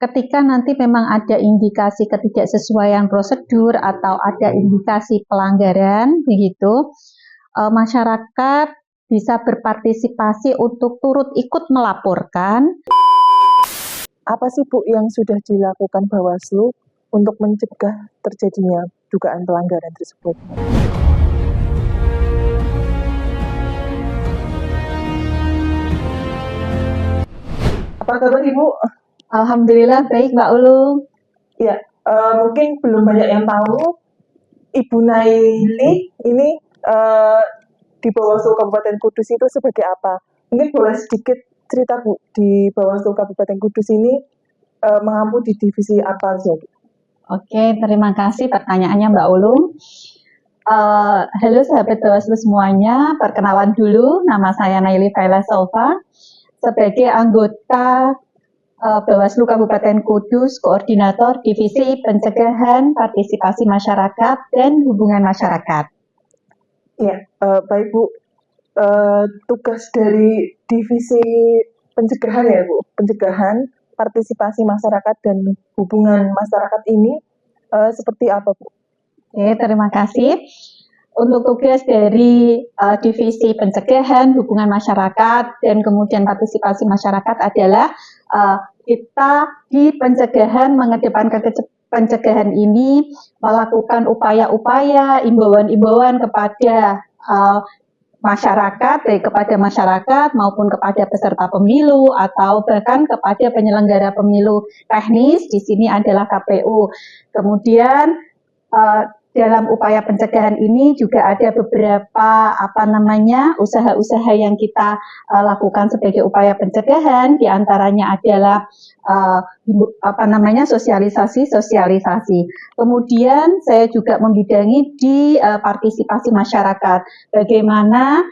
Ketika nanti memang ada indikasi ketidaksesuaian prosedur atau ada indikasi pelanggaran, begitu, masyarakat bisa berpartisipasi untuk turut ikut melaporkan. Apa sih Bu yang sudah dilakukan Bawaslu untuk mencegah terjadinya dugaan pelanggaran tersebut? Apa kabar Ibu? Alhamdulillah baik Mbak Ulung. Ya, mungkin belum banyak yang tahu Ibu Naili ini di Bawaslu Kabupaten Kudus itu sebagai apa? Mungkin boleh sedikit cerita Bu, di Bawaslu Kabupaten Kudus ini mengampu di divisi apa aja? Oke, terima kasih pertanyaannya Mbak Ulung. Halo sahabat Bawaslu semuanya, perkenalan dulu, nama saya Naili Faila Solfa, sebagai anggota Bawaslu Kabupaten Kudus, Koordinator Divisi Pencegahan Partisipasi Masyarakat dan Hubungan Masyarakat. Ya, baik Bu. Tugas dari Divisi Pencegahan ya Bu, Pencegahan Partisipasi Masyarakat dan Hubungan Masyarakat ini seperti apa Bu? Oke, terima kasih. Untuk tugas dari Divisi Pencegahan Hubungan Masyarakat dan kemudian Partisipasi Masyarakat adalah kita di pencegahan mengedepankan pencegahan ini melakukan upaya-upaya, imbauan-imbauan kepada masyarakat, baik kepada masyarakat maupun kepada peserta pemilu atau bahkan kepada penyelenggara pemilu teknis. Di sini adalah KPU. Kemudian dalam upaya pencegahan ini juga ada beberapa usaha-usaha yang kita lakukan sebagai upaya pencegahan. Di antaranya adalah sosialisasi. Kemudian saya juga membidangi di partisipasi masyarakat. Bagaimana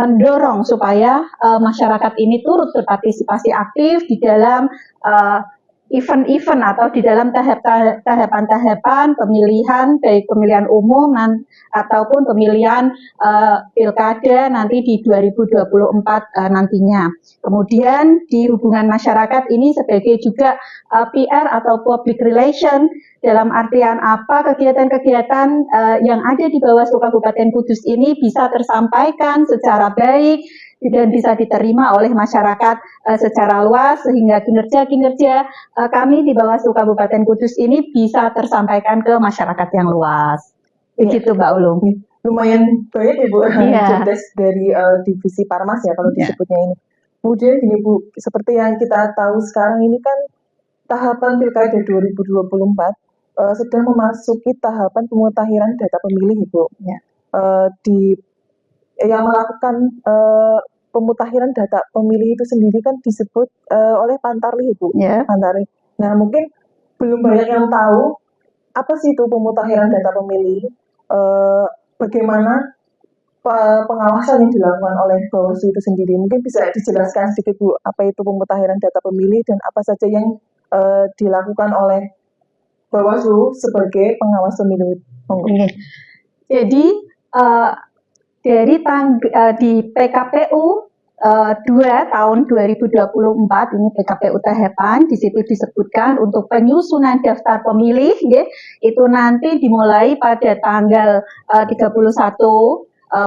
mendorong supaya masyarakat ini turut berpartisipasi aktif di dalam event-event atau di dalam tahapan-tahapan pemilihan, baik pemilihan umum ataupun pemilihan pilkada nanti di 2024 nantinya. Kemudian di hubungan masyarakat ini sebagai juga PR atau public relation, dalam artian apa kegiatan-kegiatan yang ada di Bawaslu Kabupaten Kudus ini bisa tersampaikan secara baik dan bisa diterima oleh masyarakat secara luas, sehingga kinerja-kinerja kami di Bawaslu Kabupaten Kudus ini bisa tersampaikan ke masyarakat yang luas. Begitu Mbak Ulung. Lumayan banyak ya Bu, jobdesk dari divisi Parmas ya kalau disebutnya ini. Kemudian gini Bu, seperti yang kita tahu sekarang ini kan tahapan Pilkada 2024 sedang memasuki tahapan pemutahiran data pemilih Bu. Ya. Yang melakukan pemutahiran data pemilih itu sendiri kan disebut oleh Pantarlih Bu. Yeah. Pantarlih. Nah mungkin belum banyak yang tahu apa sih itu pemutahiran data pemilih, bagaimana pengawasan yang dilakukan oleh Bawaslu itu sendiri. Mungkin bisa dijelaskan sedikit Bu, apa itu pemutahiran data pemilih dan apa saja yang dilakukan oleh Bawaslu sebagai pengawas pemilu. Jadi di PKPU 2 tahun 2024 ini PKPU tahapan, di situ disebutkan untuk penyusunan daftar pemilih itu nanti dimulai pada tanggal 31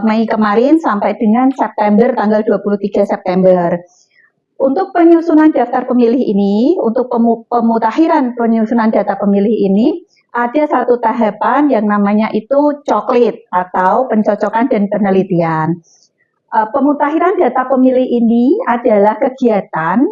Mei kemarin sampai dengan September tanggal 23 September. Untuk penyusunan daftar pemilih ini, untuk pemutahiran penyusunan data pemilih ini, ada satu tahapan yang namanya itu coklit atau pencocokan dan penelitian. Pemutahiran data pemilih ini adalah kegiatan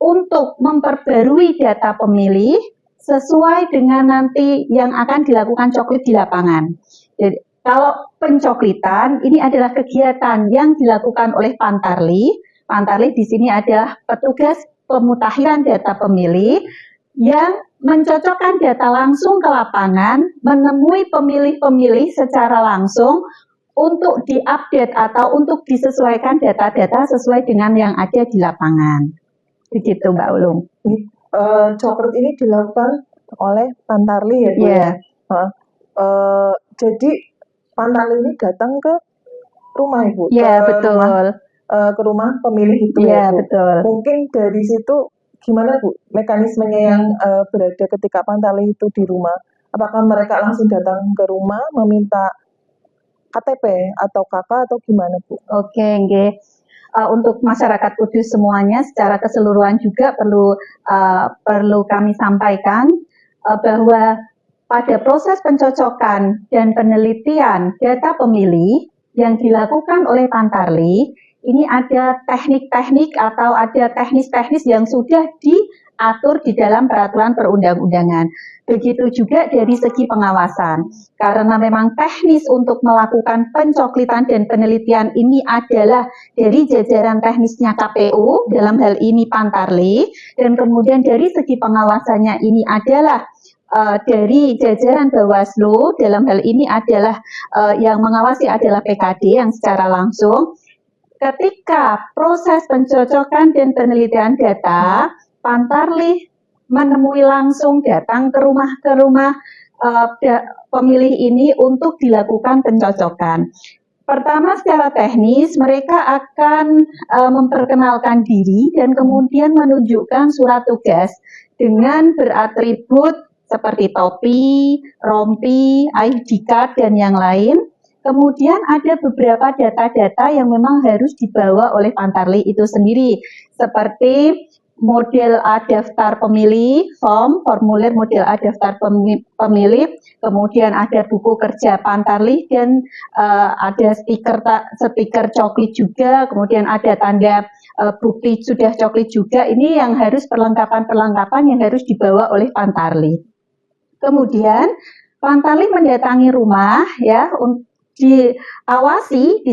untuk memperbarui data pemilih sesuai dengan nanti yang akan dilakukan coklit di lapangan. Jadi, kalau pencoklitan ini adalah kegiatan yang dilakukan oleh Pantarlih. Pantarlih di sini adalah petugas pemutahiran data pemilih yang mencocokkan data langsung ke lapangan, menemui pemilih-pemilih secara langsung untuk diupdate atau untuk disesuaikan data-data sesuai dengan yang ada di lapangan. Begitu Mbak Ulung. Coklit ini dilakukan oleh Pantarlih ya Bu? Yeah. Jadi Pantarlih ini datang ke rumah Ibu? Iya, betul. ke rumah pemilih itu Iya, ya Bu. betul. Mungkin dari situ gimana Bu mekanismenya yang berada ketika Pantarlih itu di rumah? Apakah mereka langsung datang ke rumah meminta KTP atau KK atau gimana Bu? Oke, nggih. Untuk masyarakat Kudus semuanya secara keseluruhan juga perlu kami sampaikan bahwa pada proses pencocokan dan penelitian data pemilih yang dilakukan oleh Pantarlih, ini ada teknik-teknik atau ada teknis-teknis yang sudah diatur di dalam peraturan perundang-undangan. Begitu juga dari segi pengawasan. Karena memang teknis untuk melakukan pencoklitan dan penelitian ini adalah dari jajaran teknisnya KPU, dalam hal ini Pantarlih, dan kemudian dari segi pengawasannya ini adalah dari jajaran Bawaslu, dalam hal ini adalah yang mengawasi adalah PKD yang secara langsung. Ketika proses pencocokan dan penelitian data, Pantarlih menemui langsung datang ke rumah pemilih ini untuk dilakukan pencocokan. Pertama, secara teknis mereka akan memperkenalkan diri dan kemudian menunjukkan surat tugas dengan beratribut seperti topi, rompi, ID card, dan yang lain. Kemudian ada beberapa data-data yang memang harus dibawa oleh Pantarlih itu sendiri, seperti model A daftar pemilih, formulir model A daftar pemilih, kemudian ada buku kerja Pantarlih dan ada stiker coklit juga, kemudian ada tanda bukti sudah coklit juga. Ini yang harus perlengkapan yang harus dibawa oleh Pantarlih. Kemudian Pantarlih mendatangi rumah ya di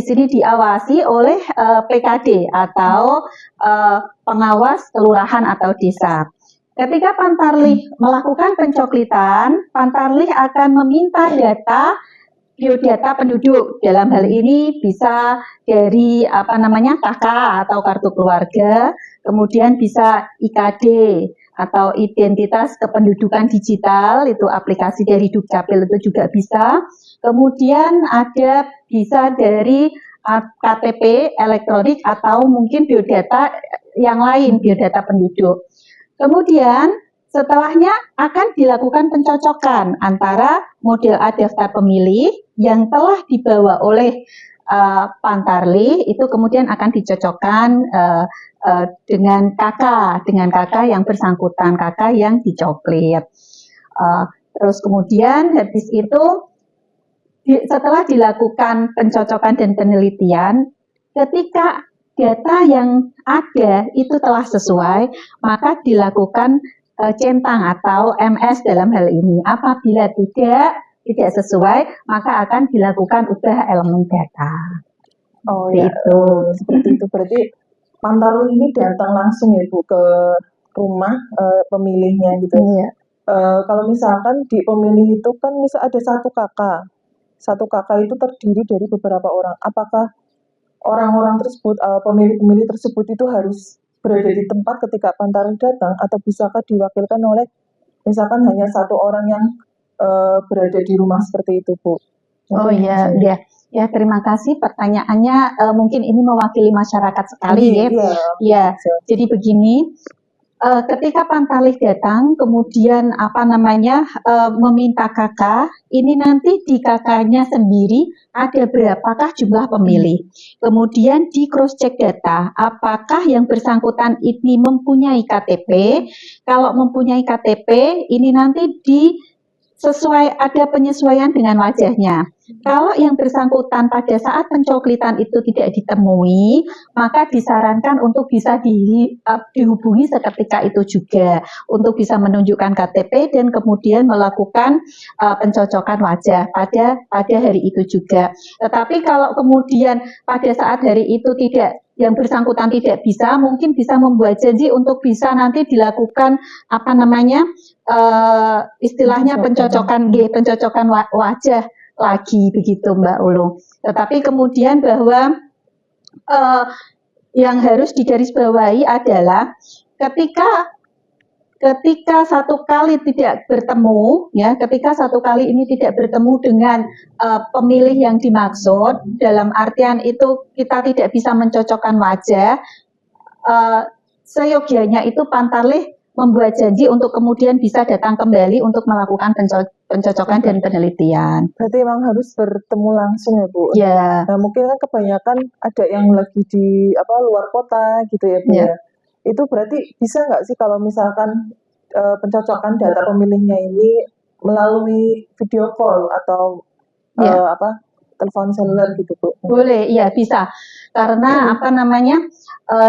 sini diawasi oleh PKD atau pengawas kelurahan atau desa. Ketika Pantarlih melakukan pencoklitan, Pantarlih akan meminta biodata penduduk. Dalam hal ini bisa dari KK atau kartu keluarga, kemudian bisa IKD atau identitas kependudukan digital, itu aplikasi dari Dukcapil itu juga bisa. Kemudian ada bisa dari KTP elektronik atau mungkin biodata yang lain, biodata penduduk. Kemudian setelahnya akan dilakukan pencocokan antara model A daftar pemilih yang telah dibawa oleh Pantarlih, itu kemudian akan dicocokkan dengan KK yang bersangkutan, KK yang dicoklit. Terus kemudian habis itu setelah dilakukan pencocokan dan penelitian, ketika data yang ada itu telah sesuai, maka dilakukan centang atau MS dalam hal ini. Apabila tidak sesuai, maka akan dilakukan ubah elemen data. Oh ya, seperti itu. Berarti Pantarlih ini datang langsung ya Bu ke rumah pemilihnya gitu. Iya. Kalau misalkan di pemilih itu kan misal ada satu kakak itu terdiri dari beberapa orang. Apakah orang-orang tersebut, pemilih-pemilih tersebut itu harus berada di tempat ketika Pantarlih datang, atau bisakah diwakilkan oleh misalkan hanya satu orang yang berada di rumah seperti itu Bu? Oh iya, ya terima kasih pertanyaannya. Mungkin ini mewakili masyarakat sekali ya. Ya, jadi begini. Ketika Pantarlih datang, kemudian meminta KK, ini nanti di KK-nya sendiri ada berapakah jumlah pemilih. Kemudian di cross check data, apakah yang bersangkutan ini mempunyai KTP. Kalau mempunyai KTP, ini nanti ada penyesuaian dengan wajahnya. Kalau yang bersangkutan pada saat pencoklitan itu tidak ditemui, maka disarankan untuk bisa dihubungi seketika itu juga untuk bisa menunjukkan KTP dan kemudian melakukan pencocokan wajah pada hari itu juga. Tetapi kalau kemudian pada saat hari itu yang bersangkutan tidak bisa, mungkin bisa membuat janji untuk bisa nanti dilakukan istilahnya pencocokan wajah lagi begitu Mbak Ulung. Tetapi kemudian bahwa yang harus digarisbawahi adalah ketika ketika satu kali tidak bertemu, ya, ketika satu kali ini tidak bertemu dengan pemilih yang dimaksud, dalam artian itu kita tidak bisa mencocokkan wajah, seyogianya itu Pantarlih membuat janji untuk kemudian bisa datang kembali untuk melakukan pencocokan dan penelitian. Berarti memang harus bertemu langsung ya Bu? Ya. Nah mungkin kan kebanyakan ada yang lagi di luar kota gitu ya Bu ya. Itu berarti bisa nggak sih kalau misalkan pencocokan data pemilihnya ini melalui video call atau telepon seluler gitu Bu? Boleh, iya bisa. Karena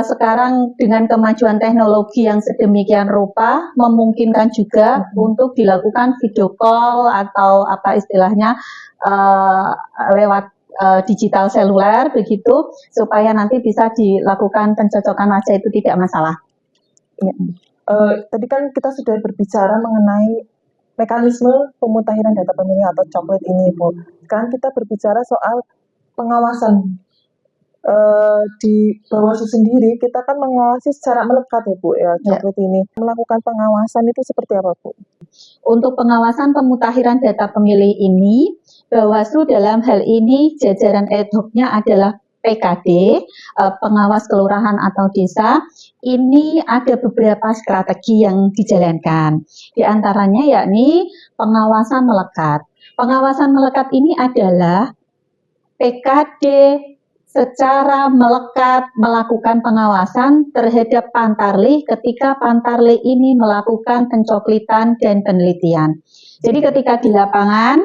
sekarang dengan kemajuan teknologi yang sedemikian rupa memungkinkan juga untuk dilakukan video call atau lewat digital seluler begitu, supaya nanti bisa dilakukan pencocokan wajah itu tidak masalah. Ya. Tadi kan kita sudah berbicara mengenai mekanisme pemutahiran data pemilih atau coklit ini Bu. Sekarang kita berbicara soal pengawasan. Di Bawaslu sendiri kita kan mengawasi secara melekat ya Bu ya coklit ini. Melakukan pengawasan itu seperti apa Bu? Untuk pengawasan pemutahiran data pemilih ini, Bawaslu dalam hal ini jajaran ad hoc-nya adalah PKD, pengawas kelurahan atau desa. Ini ada beberapa strategi yang dijalankan. Di antaranya yakni pengawasan melekat. Pengawasan melekat ini adalah PKD secara melekat melakukan pengawasan terhadap Pantarlih ketika Pantarlih ini melakukan pencoklitan dan penelitian. Jadi ketika di lapangan,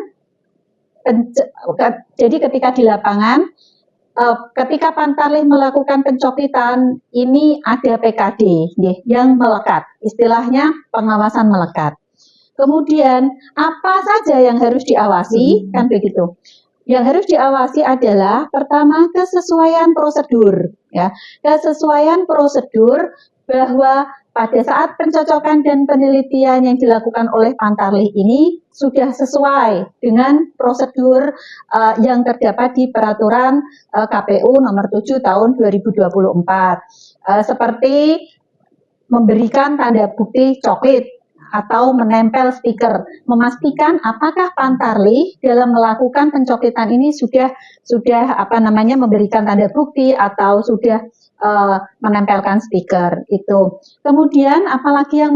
ketika Pantarlih melakukan pencoklitan, ini ada PKD yang melekat, istilahnya pengawasan melekat. Kemudian apa saja yang harus diawasi, kan begitu. Yang harus diawasi adalah pertama kesesuaian prosedur, ya, kesesuaian prosedur bahwa pada saat pencocokan dan penelitian yang dilakukan oleh Pantarlih ini sudah sesuai dengan prosedur yang terdapat di peraturan KPU nomor 7 tahun 2024, seperti memberikan tanda bukti coklit atau menempel stiker, memastikan apakah Pantarlih dalam melakukan pencoklitan ini sudah memberikan tanda bukti atau sudah menempelkan stiker itu. Kemudian apalagi yang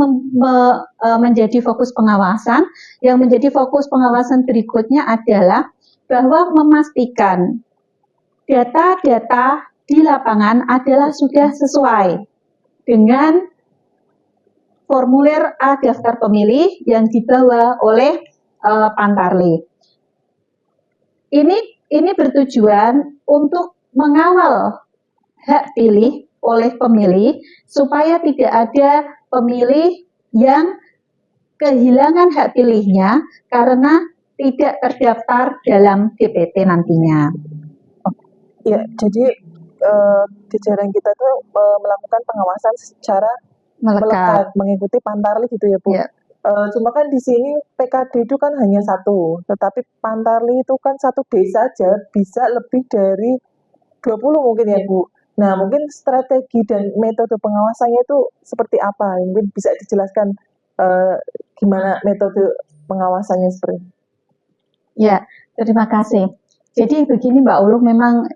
menjadi fokus pengawasan? Yang menjadi fokus pengawasan berikutnya adalah bahwa memastikan data-data di lapangan adalah sudah sesuai dengan formulir A daftar pemilih yang dibawa oleh Pantarlih. Ini bertujuan untuk mengawal hak pilih oleh pemilih supaya tidak ada pemilih yang kehilangan hak pilihnya karena tidak terdaftar dalam DPT nantinya. Ya, jadi jajaran kita tuh melakukan pengawasan secara melekat mengikuti Pantarlih gitu ya Bu. Ya. Cuma kan di sini PKD itu kan hanya satu, tetapi Pantarlih itu kan satu desa aja bisa lebih dari 20 mungkin ya Bu. Nah mungkin strategi dan metode pengawasannya itu seperti apa? Mungkin bisa dijelaskan gimana metode pengawasannya seperti? Ya, terima kasih. Jadi begini Mbak Uluk, memang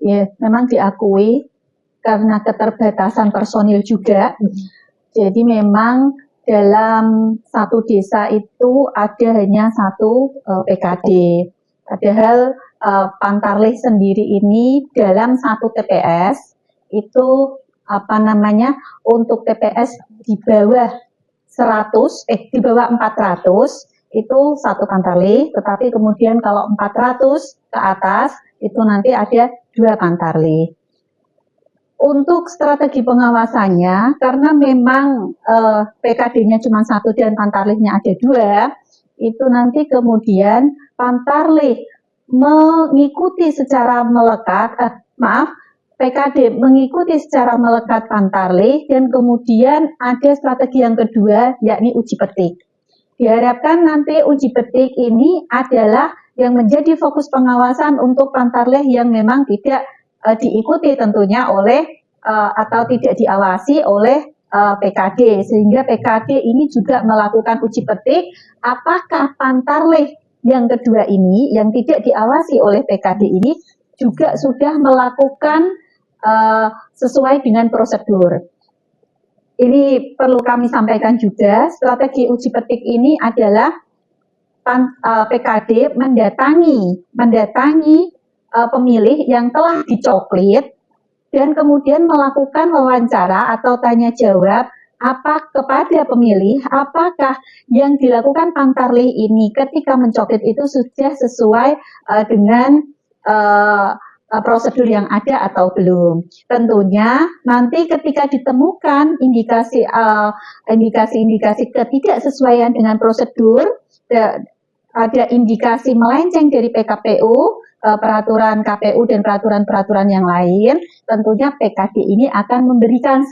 diakui karena keterbatasan personil juga. Jadi memang dalam satu desa itu ada hanya satu PKD. Padahal Pantarlih sendiri ini dalam satu TPS itu untuk TPS di bawah 400 itu satu Pantarlih, tetapi kemudian kalau 400 ke atas itu nanti ada 2 Pantarlih. Untuk strategi pengawasannya, karena memang PKD-nya cuma 1 dan Pantarlihnya ada 2, itu nanti kemudian Pantarlih mengikuti secara melekat, PKD mengikuti secara melekat Pantarlih, dan kemudian ada strategi yang kedua, yakni uji petik. Diharapkan nanti uji petik ini adalah yang menjadi fokus pengawasan untuk Pantarlih yang memang tidak diikuti tentunya oleh atau tidak diawasi oleh PKD, sehingga PKD ini juga melakukan uji petik apakah Pantarlih yang kedua ini yang tidak diawasi oleh PKD ini juga sudah melakukan sesuai dengan prosedur. Ini perlu kami sampaikan juga, strategi uji petik ini adalah PKD mendatangi pemilih yang telah dicoklit dan kemudian melakukan wawancara atau tanya jawab kepada pemilih apakah yang dilakukan Pantarlih ini ketika mencoklit itu sudah sesuai dengan prosedur yang ada atau belum. Tentunya nanti ketika ditemukan indikasi ketidaksesuaian dengan prosedur, ada indikasi melenceng dari PKPU, peraturan KPU dan peraturan-peraturan yang lain, tentunya PKD ini akan memberikan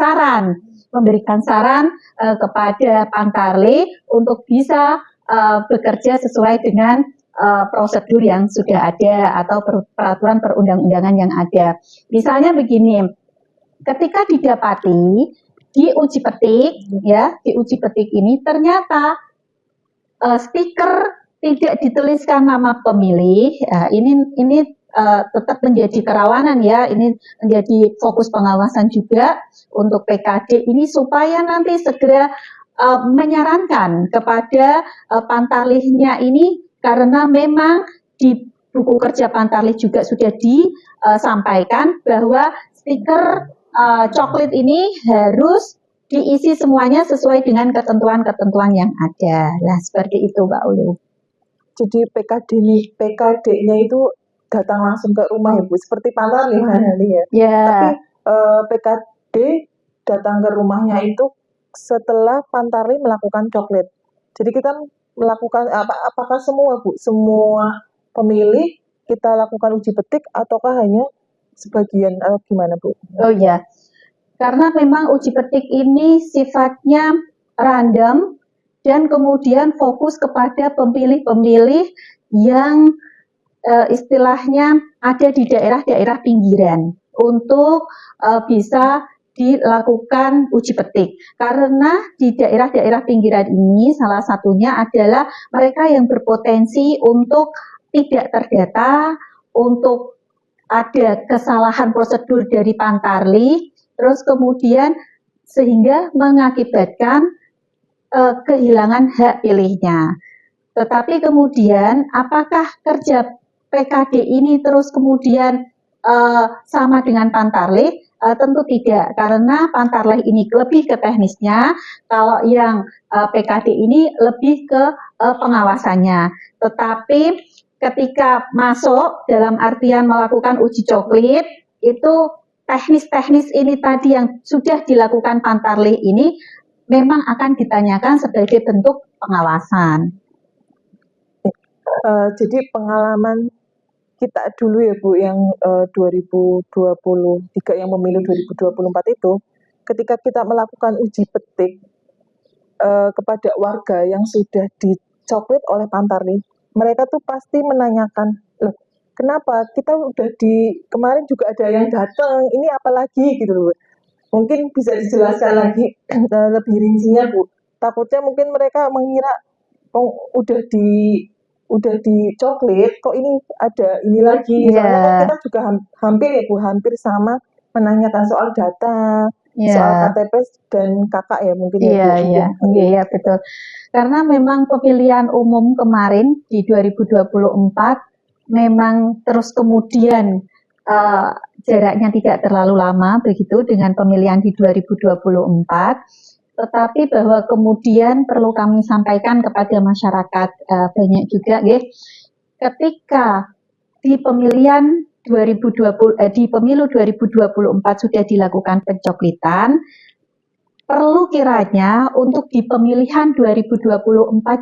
saran kepada Pantarlih untuk bisa bekerja sesuai dengan prosedur yang sudah ada atau peraturan perundang-undangan yang ada. Misalnya begini, ketika didapati di uji petik ini ternyata stiker tidak dituliskan nama pemilih, ini tetap menjadi kerawanan ya, ini menjadi fokus pengawasan juga untuk PKD ini supaya nanti segera menyarankan kepada Pantarlihnya ini, karena memang di buku kerja Pantarlih juga sudah disampaikan bahwa stiker coklit ini harus diisi semuanya sesuai dengan ketentuan-ketentuan yang ada. Nah, seperti itu Mbak Ulu. Jadi PKD-nya itu datang langsung ke rumah ya Bu, seperti Pantarlih ya. Tapi PKD datang ke rumahnya itu setelah Pantarlih melakukan coklit. Jadi kita melakukan apakah semua Bu, semua pemilih kita lakukan uji petik ataukah hanya sebagian atau gimana Bu? Oh ya, karena memang uji petik ini sifatnya random dan kemudian fokus kepada pemilih-pemilih yang istilahnya ada di daerah-daerah pinggiran untuk bisa dilakukan uji petik. Karena di daerah-daerah pinggiran ini salah satunya adalah mereka yang berpotensi untuk tidak terdata, untuk ada kesalahan prosedur dari Pantarlih, terus kemudian sehingga mengakibatkan kehilangan hak pilihnya. Tetapi kemudian apakah kerja PKD ini terus kemudian sama dengan Pantarlih? Tentu tidak, karena Pantarlih ini lebih ke teknisnya, kalau yang PKD ini lebih ke pengawasannya. Tetapi ketika masuk dalam artian melakukan uji coklit, itu teknis-teknis ini tadi yang sudah dilakukan Pantarlih ini memang akan ditanyakan sebagai bentuk pengawasan. Jadi pengalaman kita dulu ya Bu, yang 2023 yang pemilu 2024 itu, ketika kita melakukan uji petik kepada warga yang sudah dicoklit oleh Pantarlih, mereka tuh pasti menanyakan, loh kenapa kita udah kemarin juga ada yang datang, ini apa lagi gitu loh. Mungkin bisa dijelaskan lagi lebih rincinya Bu. Takutnya mungkin mereka mengira udah dicoklit, kok ini ada ini lagi. Soalnya kan kita juga hampir ya Bu, hampir sama menanyakan soal data, soal KTP dan kakak ya mungkin ya Bu. Iya betul. Karena memang pemilihan umum kemarin di 2024 memang terus kemudian jaraknya tidak terlalu lama begitu dengan pemilihan di 2024, tetapi bahwa kemudian perlu kami sampaikan kepada masyarakat banyak juga ketika di pemilihan di pemilu 2024 sudah dilakukan pencoklitan, perlu kiranya untuk di pemilihan 2024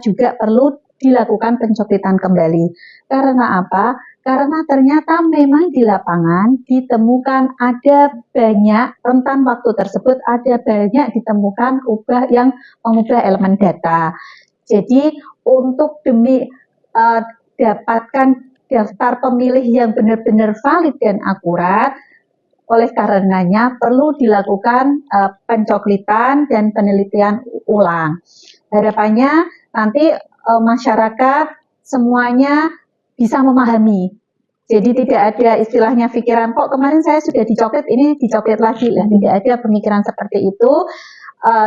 juga perlu dilakukan pencoklitan kembali. Karena apa? Karena ternyata memang di lapangan ditemukan ada banyak rentan waktu tersebut, ada banyak ditemukan yang mengubah elemen data. Jadi untuk demi dapatkan daftar pemilih yang benar-benar valid dan akurat, Oleh karenanya perlu dilakukan pencoklitan dan penelitian ulang. Harapannya nanti masyarakat semuanya bisa memahami. Jadi tidak ada istilahnya pikiran, kok kemarin saya sudah dicoklit, ini dicoklit lagi lah. Tidak ada pemikiran seperti itu,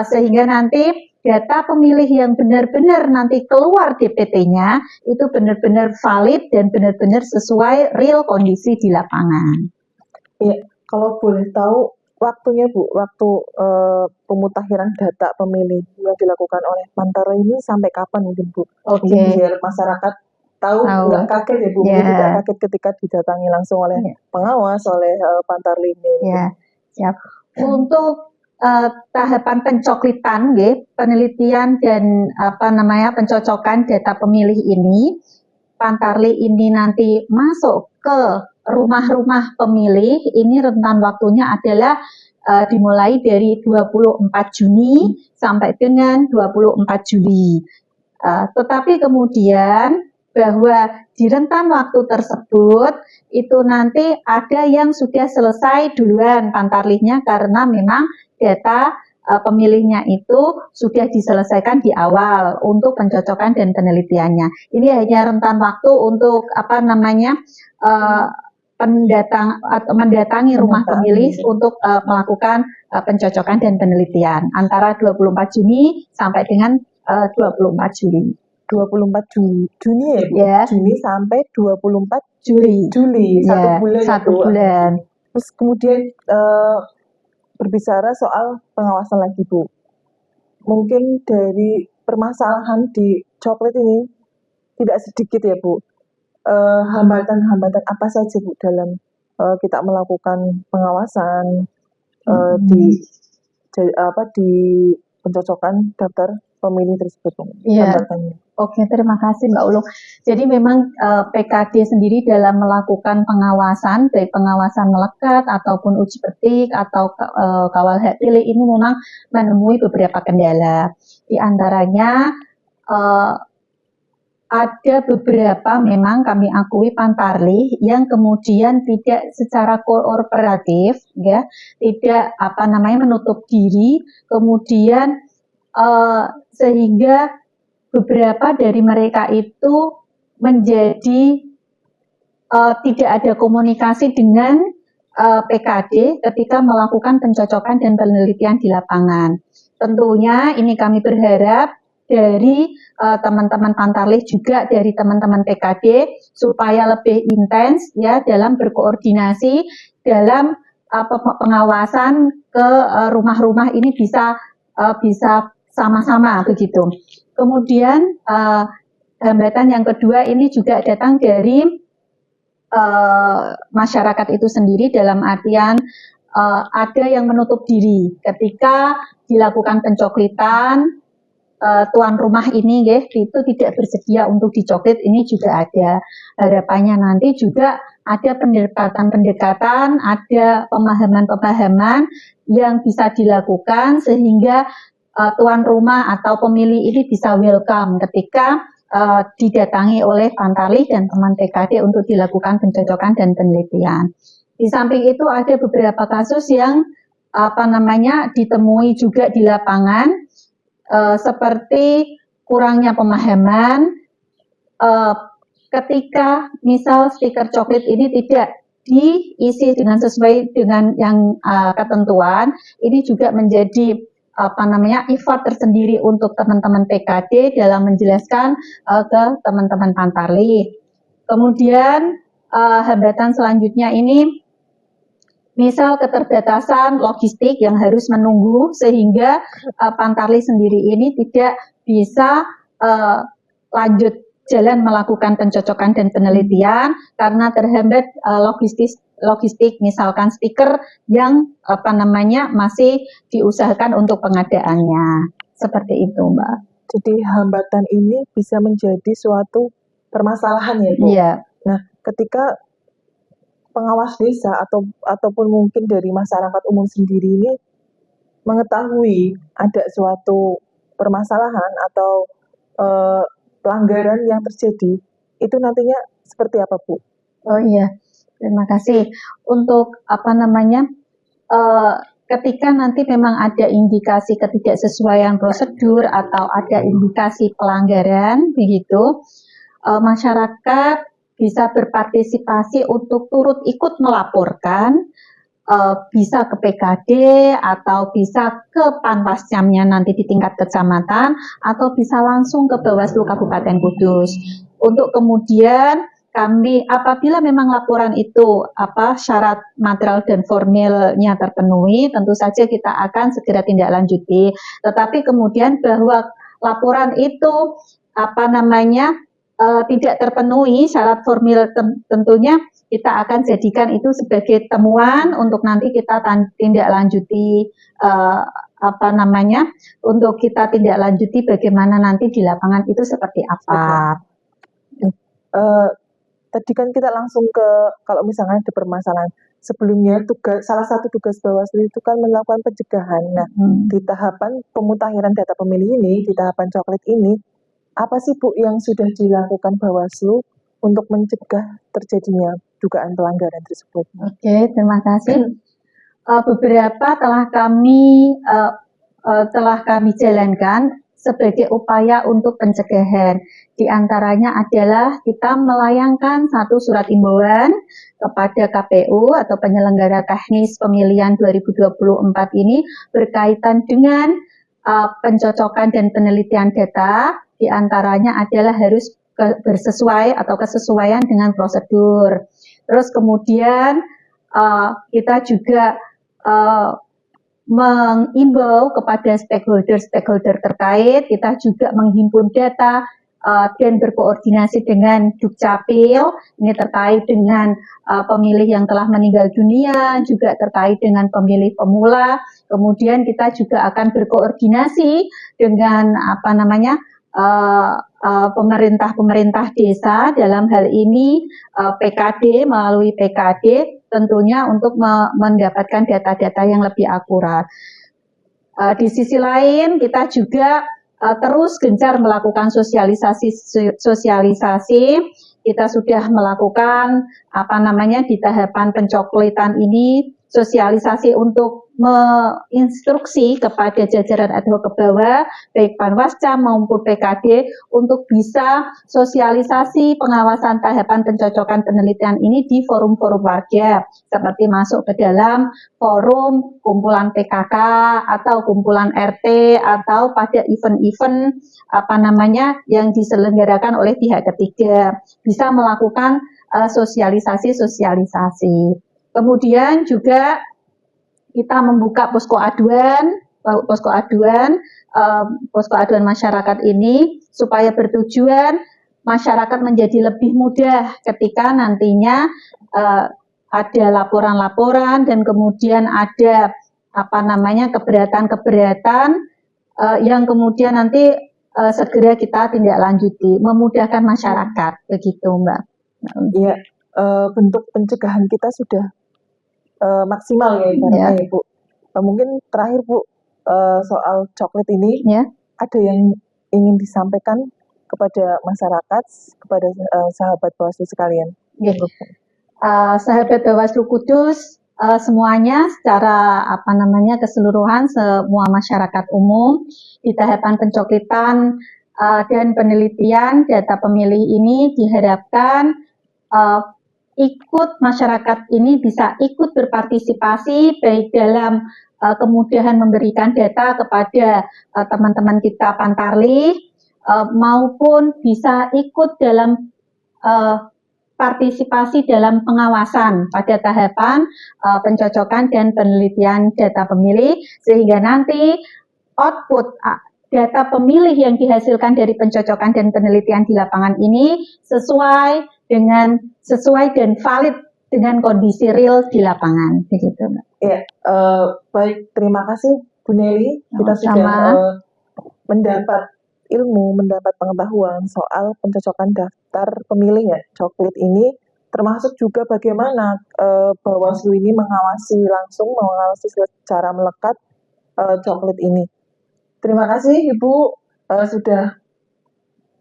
sehingga nanti data pemilih yang benar-benar nanti keluar DPT-nya itu benar-benar valid dan benar-benar sesuai real kondisi di lapangan. Iya, kalau boleh tahu waktunya Bu, waktu pemutakhiran data pemilih yang dilakukan oleh Pantara ini sampai kapan mungkin Bu? Mungkin biar masyarakat tahu nggak kaget ya Bu, mungkin tidak kaget ketika didatangi langsung oleh pengawas, oleh Pantarli ini. Ya, siap. Untuk tahapan pencoklitan, penelitian dan pencocokan data pemilih ini, Pantarli ini nanti masuk ke rumah-rumah pemilih. Ini rentan waktunya adalah dimulai dari 24 Juni sampai dengan 24 Juli. Tetapi kemudian bahwa di rentan waktu tersebut itu nanti ada yang sudah selesai duluan Pantarlihnya karena memang data pemilihnya itu sudah diselesaikan di awal untuk pencocokan dan penelitiannya. Ini hanya rentan waktu untuk mendatangi rumah pemilih untuk melakukan pencocokan dan penelitian antara 24 Juni sampai dengan 24 Juli. 24 Juni ya, Juni sampai 24 Juli, 1 bulan. Terus kemudian berbicara soal pengawasan lagi Bu, mungkin dari permasalahan di coklit ini tidak sedikit ya Bu, hambatan-hambatan apa saja Bu dalam kita melakukan pengawasan di pencocokan daftar pemilih tersebut Bu? Oke, terima kasih Mbak Ulung. Jadi memang PKD sendiri dalam melakukan pengawasan, baik pengawasan melekat ataupun uji petik atau kawal hak pilih ini memang menemui beberapa kendala. Di antaranya ada beberapa memang kami akui Pantarlih yang kemudian tidak secara kooperatif, ya, tidak menutup diri, kemudian sehingga beberapa dari mereka itu menjadi tidak ada komunikasi dengan PKD ketika melakukan pencocokan dan penelitian di lapangan. Tentunya ini kami berharap dari teman-teman Pantarlih juga dari teman-teman PKD supaya lebih intens ya dalam berkoordinasi dalam pengawasan ke rumah-rumah ini bisa sama-sama begitu. Kemudian hambatan yang kedua ini juga datang dari masyarakat itu sendiri dalam artian ada yang menutup diri ketika dilakukan pencoklitan, tuan rumah ini itu tidak bersedia untuk dicoklit, ini juga ada. Harapannya nanti juga ada pendekatan-pendekatan, ada pemahaman-pemahaman yang bisa dilakukan sehingga tuan rumah atau pemilih ini bisa welcome ketika didatangi oleh Pantarlih dan teman PKD untuk dilakukan pencocokan dan penelitian. Di samping itu ada beberapa kasus yang ditemui juga di lapangan seperti kurangnya pemahaman ketika misal stiker coklit ini tidak diisi dengan sesuai dengan yang ketentuan, ini juga menjadi effort tersendiri untuk teman-teman PKD dalam menjelaskan ke teman-teman Pantarlih. Kemudian hambatan selanjutnya ini misal keterbatasan logistik yang harus menunggu sehingga Pantarlih sendiri ini tidak bisa lanjut jalan melakukan pencocokan dan penelitian karena terhambat logistik misalkan stiker yang masih diusahakan untuk pengadaannya. Seperti itu, Mbak. Jadi hambatan ini bisa menjadi suatu permasalahan ya, Bu? Iya. Nah, ketika pengawas desa ataupun mungkin dari masyarakat umum sendiri ini mengetahui ada suatu permasalahan atau pelanggaran yang terjadi, itu nantinya seperti apa, Bu? Oh iya. Terima kasih. Untuk ketika nanti memang ada indikasi ketidaksesuaian prosedur atau ada indikasi pelanggaran, begitu, masyarakat bisa berpartisipasi untuk turut ikut melaporkan, bisa ke PKD atau bisa ke Panwascamnya nanti di tingkat kecamatan atau bisa langsung ke Bawaslu Kabupaten Kudus. Untuk kemudian kami apabila memang laporan itu syarat material dan formilnya terpenuhi, tentu saja kita akan segera tindak lanjuti. Tetapi kemudian bahwa laporan itu tidak terpenuhi syarat formil, tentunya kita akan jadikan itu sebagai temuan untuk nanti kita tindak lanjuti untuk kita tindak lanjuti bagaimana nanti di lapangan itu seperti apa. Tadi kan kita langsung ke kalau misalnya ada permasalahan. Sebelumnya salah satu tugas Bawaslu itu kan melakukan pencegahan. Nah, di tahapan pemutakhiran data pemilih ini, di tahapan coklit ini, apa sih Bu yang sudah dilakukan Bawaslu untuk mencegah terjadinya dugaan pelanggaran tersebut? Oke, terima kasih. Beberapa telah kami jalankan sebagai upaya untuk pencegahan. Di antaranya adalah kita melayangkan satu surat imbauan kepada KPU atau penyelenggara teknis pemilihan 2024 ini berkaitan dengan pencocokan dan penelitian data. Di antaranya adalah harus bersesuai atau kesesuaian dengan prosedur. Terus kemudian kita juga mengimbau kepada stakeholder terkait, kita juga menghimpun data dan berkoordinasi dengan Dukcapil, ini terkait dengan pemilih yang telah meninggal dunia, juga terkait dengan pemilih pemula. Kemudian kita juga akan berkoordinasi dengan pemerintah desa, dalam hal ini PKD, melalui PKD tentunya untuk mendapatkan data-data yang lebih akurat. Di sisi lain kita juga terus gencar melakukan sosialisasi. Kita sudah melakukan di tahapan pencoklitan ini sosialisasi untuk menginstruksi kepada jajaran ad hoc ke bawah, baik Panwascam maupun PKD, untuk bisa sosialisasi pengawasan tahapan pencocokan penelitian ini di forum-forum warga, seperti masuk ke dalam forum kumpulan PKK atau kumpulan RT atau pada event-event yang diselenggarakan oleh pihak ketiga, bisa melakukan sosialisasi. Kemudian juga kita membuka posko aduan masyarakat ini supaya bertujuan masyarakat menjadi lebih mudah ketika nantinya ada laporan-laporan dan kemudian ada keberatan yang kemudian nanti segera kita tindak lanjuti, memudahkan masyarakat, begitu Mbak. Iya, bentuk pencegahan kita sudah maksimal ya Bu. Mungkin terakhir Bu, soal coklit ini, ada yang ingin disampaikan kepada masyarakat, kepada sahabat Bawaslu sekalian? Sahabat Bawaslu Kudus, semuanya secara keseluruhan, semua masyarakat umum di tahapan pencoklitan dan penelitian data pemilih ini diharapkan masyarakat ini bisa ikut berpartisipasi baik dalam kemudahan memberikan data kepada teman-teman kita Pantarlih maupun bisa ikut dalam partisipasi dalam pengawasan pada tahapan pencocokan dan penelitian data pemilih, sehingga nanti output data pemilih yang dihasilkan dari pencocokan dan penelitian di lapangan ini sesuai dan valid dengan kondisi real di lapangan, begitu Mbak. Ya, baik, terima kasih Bu Nelly. Kita sudah mendapat ilmu, mendapat pengetahuan soal pencocokan daftar pemilih ya, coklit ini, termasuk juga bagaimana Bawaslu ini mengawasi secara melekat coklit ini. Terima kasih Ibu sudah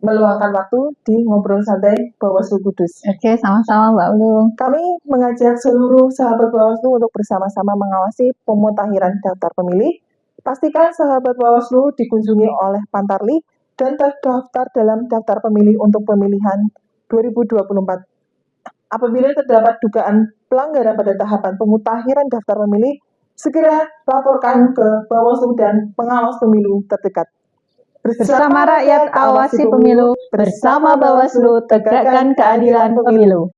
meluangkan waktu di Ngobrol Santai Bawaslu Kudus. Oke, sama-sama Mbak Ulung. Kami mengajak seluruh sahabat Bawaslu untuk bersama-sama mengawasi pemutahiran daftar pemilih. Pastikan sahabat Bawaslu dikunjungi oleh Pantarlih dan terdaftar dalam daftar pemilih untuk pemilihan 2024. Apabila terdapat dugaan pelanggaran pada tahapan pemutahiran daftar pemilih, segera laporkan ke Bawaslu dan pengawas pemilu terdekat. Bersama rakyat awasi pemilu, bersama Bawaslu tegakkan keadilan pemilu.